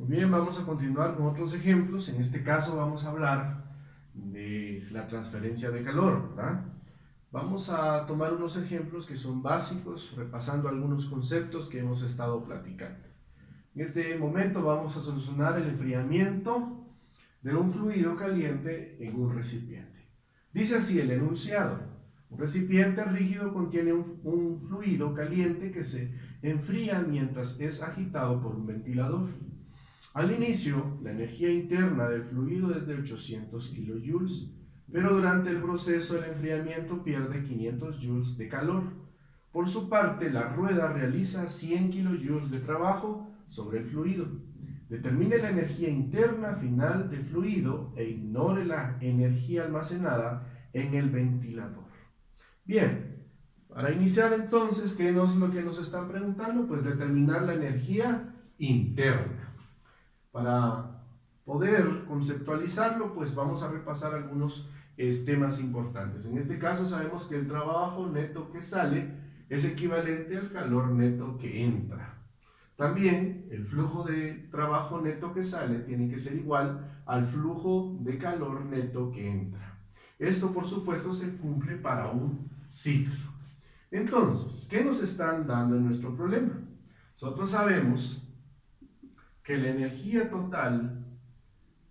Muy bien, vamos a continuar con otros ejemplos. En este caso vamos a hablar de la transferencia de calor, ¿verdad? Vamos a tomar unos ejemplos que son básicos, repasando algunos conceptos que hemos estado platicando. En este momento vamos a solucionar el enfriamiento de un fluido caliente en un recipiente. Dice así el enunciado: un recipiente rígido contiene un fluido caliente que se enfría mientras es agitado por un ventilador. Al inicio, la energía interna del fluido es de 800 kilojoules, pero durante el proceso el enfriamiento pierde 500 joules de calor. Por su parte, la rueda realiza 100 kilojoules de trabajo sobre el fluido. Determine la energía interna final del fluido e ignore la energía almacenada en el ventilador. Bien, para iniciar entonces, ¿qué es lo que nos están preguntando? Pues determinar la energía interna. Para poder conceptualizarlo, pues vamos a repasar algunos temas importantes. En este caso sabemos que el trabajo neto que sale es equivalente al calor neto que entra. También el flujo de trabajo neto que sale tiene que ser igual al flujo de calor neto que entra. Esto, por supuesto, se cumple para un ciclo. Entonces, ¿qué nos están dando en nuestro problema? Nosotros sabemos que la energía total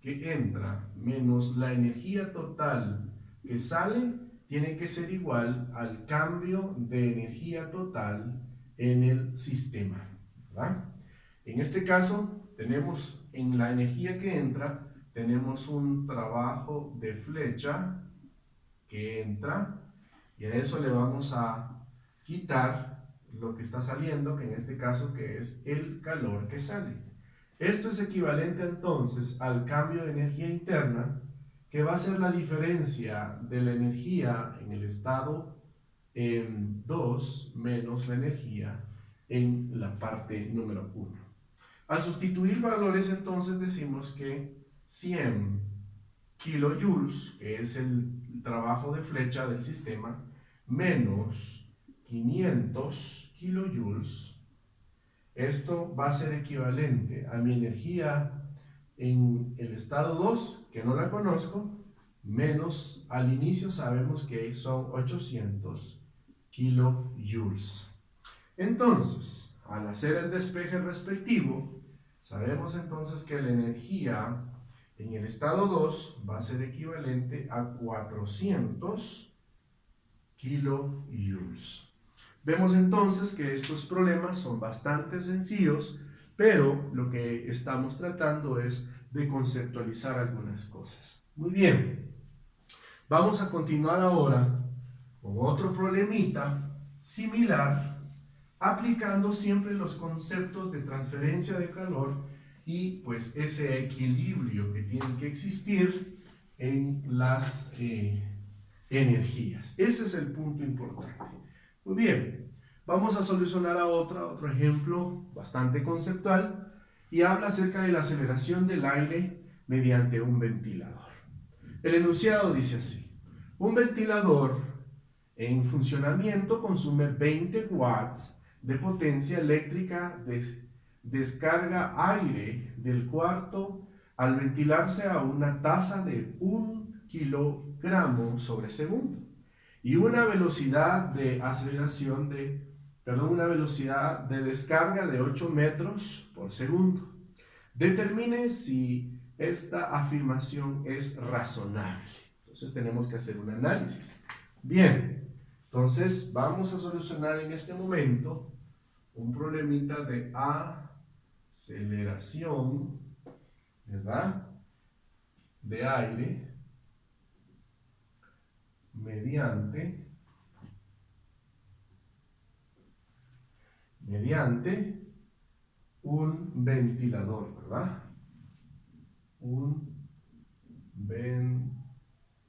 que entra menos la energía total que sale tiene que ser igual al cambio de energía total en el sistema, ¿verdad? En este caso, tenemos en la energía que entra, tenemos un trabajo de flecha que entra, y a eso le vamos a quitar lo que está saliendo, que en este caso que es el calor que sale. Esto es equivalente entonces al cambio de energía interna, que va a ser la diferencia de la energía en el estado 2 menos la energía en la parte número 1. Al sustituir valores, entonces decimos que 100 kilojoules, que es el trabajo de flecha del sistema, menos 500 kilojoules, esto va a ser equivalente a mi energía en el estado 2, que no la conozco, menos al inicio sabemos que son 800 kilojoules. Entonces, al hacer el despeje respectivo, sabemos entonces que la energía en el estado 2 va a ser equivalente a 400 kilojoules. Vemos entonces que estos problemas son bastante sencillos, pero lo que estamos tratando es de conceptualizar algunas cosas. Muy bien, vamos a continuar ahora con otro problemita similar, aplicando siempre los conceptos de transferencia de calor y pues ese equilibrio que tiene que existir en las energías. Ese es el punto importante. Muy bien, vamos a solucionar a otro ejemplo bastante conceptual y habla acerca de la aceleración del aire mediante un ventilador. El enunciado dice así: un ventilador en funcionamiento consume 20 watts de potencia eléctrica, descarga aire del cuarto al ventilarse a una tasa de 1 kilogramo sobre segundo y una velocidad de aceleración una velocidad de descarga de 8 metros por segundo. Determine si esta afirmación es razonable. Entonces tenemos que hacer un análisis. Bien, entonces vamos a solucionar en este momento un problemita de aceleración, ¿verdad?, de aire mediante un ventilador, ¿verdad? Un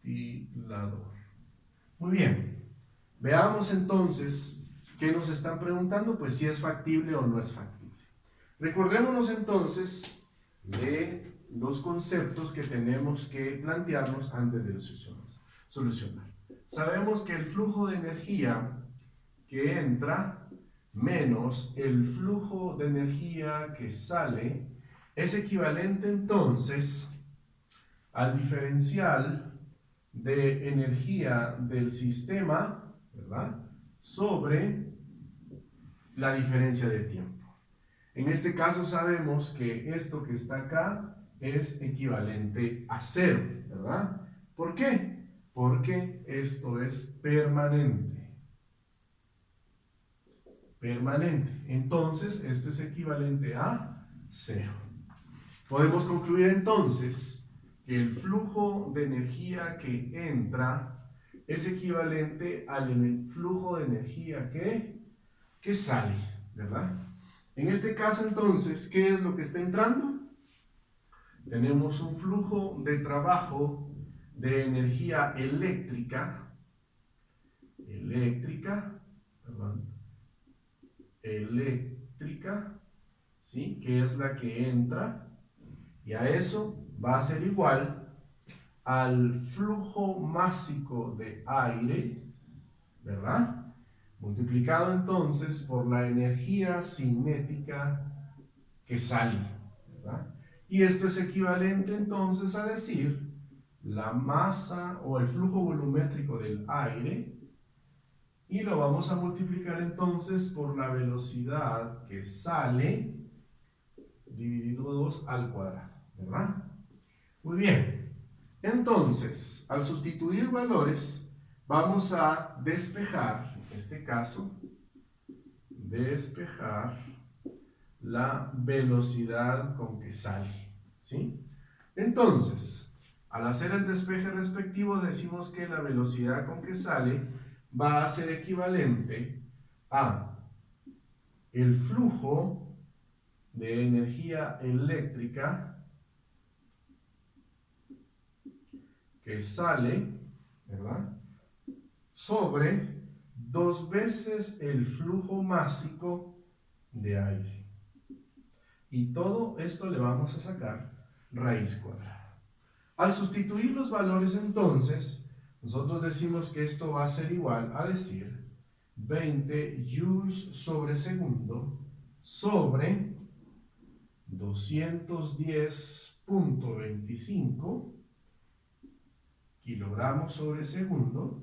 ventilador. Muy bien. Veamos entonces qué nos están preguntando, pues si es factible o no es factible. Recordémonos entonces de los conceptos que tenemos que plantearnos antes de solucionar. Sabemos que el flujo de energía que entra menos el flujo de energía que sale Es equivalente entonces al diferencial de energía del sistema, ¿verdad?, sobre la diferencia de tiempo. En este caso sabemos que esto que está acá es equivalente a 0, ¿verdad? ¿Por qué? Porque esto es permanente. Permanente. Entonces, esto es equivalente a 0. Podemos concluir entonces que el flujo de energía que entra es equivalente al flujo de energía que sale, ¿verdad? En este caso entonces, ¿qué es lo que está entrando? Tenemos un flujo de trabajo de energía eléctrica, ¿sí?, que es la que entra, y a eso va a ser igual al flujo másico de aire, ¿verdad?, multiplicado entonces por la energía cinética que sale, ¿verdad? Y esto es equivalente entonces a decir la masa o el flujo volumétrico del aire, y lo vamos a multiplicar entonces por la velocidad que sale dividido 2 al cuadrado, ¿verdad? Muy bien, entonces al sustituir valores vamos a despejar, en este caso, despejar la velocidad con que sale, ¿sí? Entonces, al hacer el despeje respectivo decimos que la velocidad con que sale va a ser equivalente a el flujo de energía eléctrica que sale, ¿verdad?, sobre 2 veces el flujo másico de aire. Y todo esto le vamos a sacar raíz cuadrada. Al sustituir los valores entonces, nosotros decimos que esto va a ser igual a decir 20 joules sobre segundo sobre 210.25 kilogramos sobre segundo,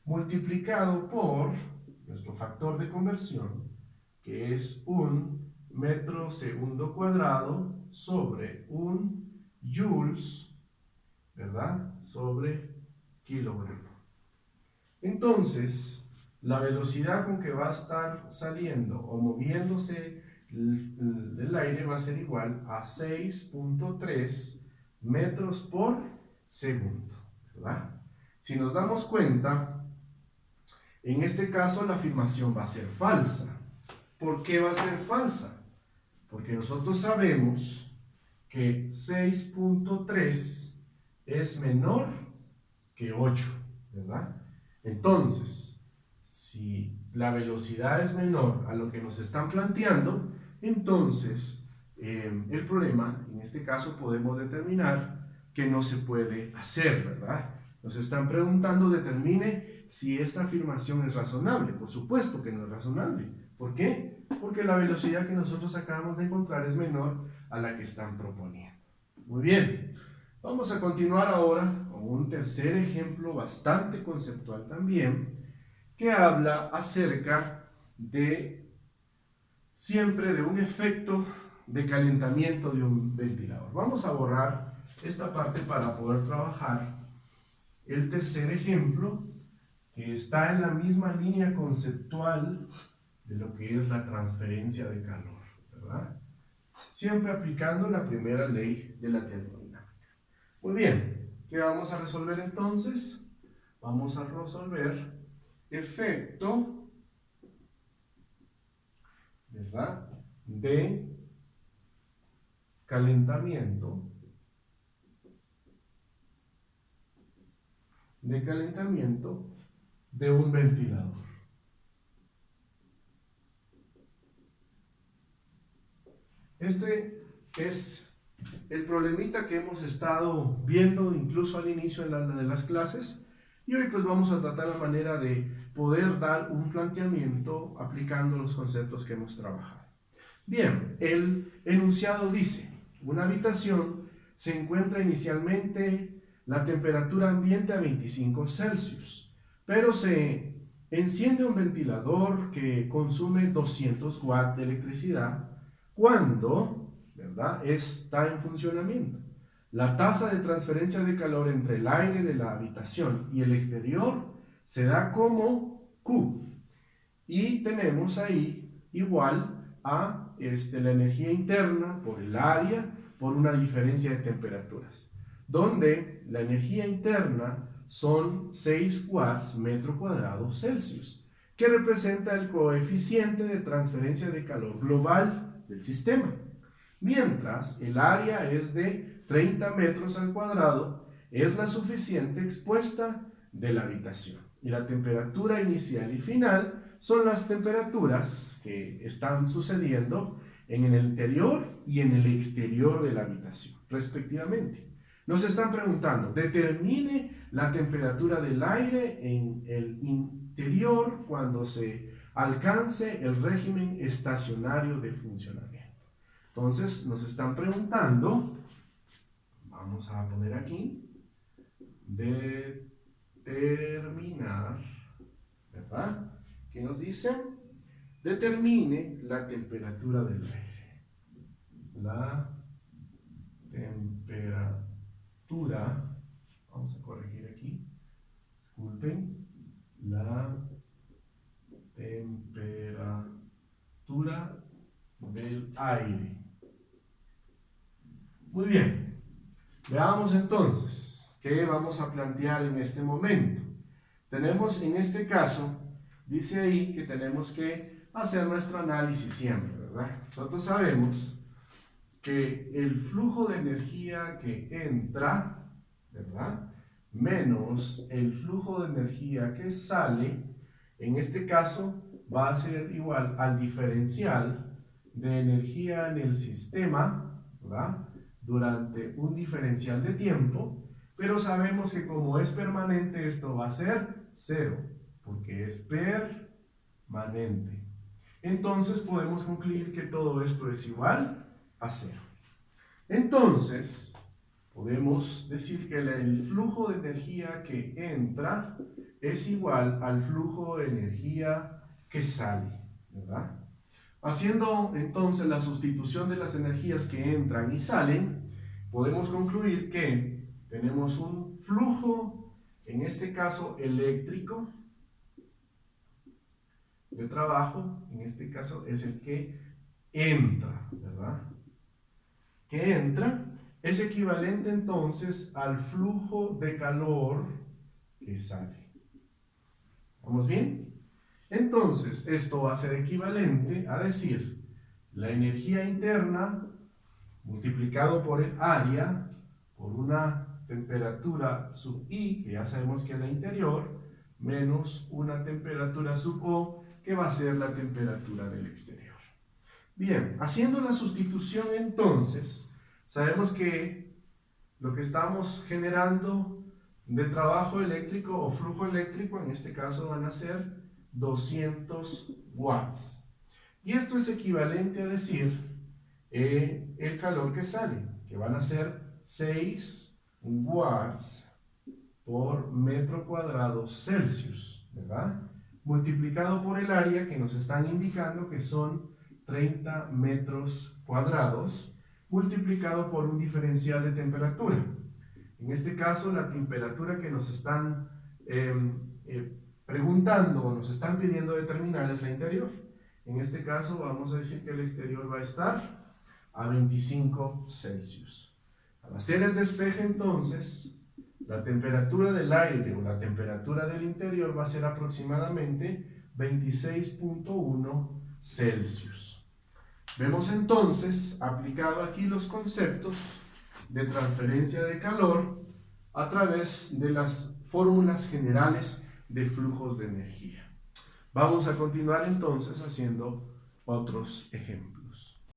multiplicado por nuestro factor de conversión, que es 1 metro segundo cuadrado sobre 1 joules, ¿verdad?, sobre kilogramo. Entonces, la velocidad con que va a estar saliendo o moviéndose el aire va a ser igual a 6.3 metros por segundo, ¿verdad? Si nos damos cuenta, en este caso la afirmación va a ser falsa. ¿Por qué va a ser falsa? Porque nosotros sabemos que 6.3 es menor que 8, ¿verdad? Entonces, si la velocidad es menor a lo que nos están planteando, entonces el problema, en este caso podemos determinar que no se puede hacer, ¿verdad? Nos están preguntando, determine si esta afirmación es razonable. Por supuesto que no es razonable. ¿Por qué? Porque la velocidad que nosotros acabamos de encontrar es menor a la que están proponiendo. Muy bien, vamos a continuar ahora con un tercer ejemplo bastante conceptual también, que habla acerca de siempre de un efecto de calentamiento de un ventilador. Vamos a borrar esta parte para poder trabajar el tercer ejemplo, que está en la misma línea conceptual de lo que es la transferencia de calor, ¿verdad? Siempre aplicando la primera ley de la termodinámica. Muy bien, ¿qué vamos a resolver entonces? Vamos a resolver efecto, ¿verdad?, de calentamiento de un ventilador. Este es el problemita que hemos estado viendo incluso al inicio de las clases, y hoy pues vamos a tratar la manera de poder dar un planteamiento aplicando los conceptos que hemos trabajado. Bien, el enunciado dice: una habitación, se encuentra inicialmente la temperatura ambiente a 25 Celsius, pero se enciende un ventilador que consume 200 watts de electricidad cuando, ¿verdad?, está en funcionamiento. La tasa de transferencia de calor entre el aire de la habitación y el exterior se da como Q. Y tenemos ahí igual a la energía interna por el área por una diferencia de temperaturas, donde la energía interna son 6 watts metro cuadrado Celsius, que representa el coeficiente de transferencia de calor global del sistema, mientras el área es de 30 metros al cuadrado, es la suficiente expuesta de la habitación. Y la temperatura inicial y final son las temperaturas que están sucediendo en el interior y en el exterior de la habitación, respectivamente. Nos están preguntando, determine la temperatura del aire en el interior cuando se alcance el régimen estacionario de funcionamiento. Entonces, nos están preguntando, vamos a poner aquí, determinar, ¿verdad? ¿Qué nos dicen? Determine la temperatura del aire. La temperatura, vamos a corregir aquí, disculpen, la temperatura del aire. Muy bien, veamos entonces qué vamos a plantear en este momento. Tenemos en este caso, dice ahí que tenemos que hacer nuestro análisis siempre, ¿verdad? Nosotros sabemos que el flujo de energía que entra, ¿verdad?, menos el flujo de energía que sale, en este caso va a ser igual al diferencial de energía en el sistema, ¿verdad?, durante un diferencial de tiempo, pero sabemos que como es permanente esto va a ser 0, porque es permanente. Entonces podemos concluir que todo esto es igual a 0. Entonces, podemos decir que el flujo de energía que entra es igual al flujo de energía que sale, ¿verdad? Haciendo entonces la sustitución de las energías que entran y salen, podemos concluir que tenemos un flujo, en este caso eléctrico, de trabajo, en este caso es el que entra, ¿verdad? Que entra es equivalente entonces al flujo de calor que sale. ¿Vamos bien? Entonces, esto va a ser equivalente a decir la energía interna multiplicado por el área por una temperatura sub I, que ya sabemos que es la interior, menos una temperatura sub O, que va a ser la temperatura del exterior. Bien, haciendo la sustitución entonces, sabemos que lo que estamos generando de trabajo eléctrico o flujo eléctrico, en este caso van a ser 200 watts. Y esto es equivalente a decir el calor que sale, que van a ser 6 watts por metro cuadrado Celsius, ¿verdad?, multiplicado por el área que nos están indicando que son 30 metros cuadrados, multiplicado por un diferencial de temperatura. En este caso, la temperatura que nos están preguntando o nos están pidiendo determinar es la interior. En este caso, vamos a decir que el exterior va a estar a 25 Celsius. Al hacer el despeje, entonces, la temperatura del aire o la temperatura del interior va a ser aproximadamente 26.1 Celsius. Vemos entonces aplicado aquí los conceptos de transferencia de calor a través de las fórmulas generales de flujos de energía. Vamos a continuar entonces haciendo otros ejemplos.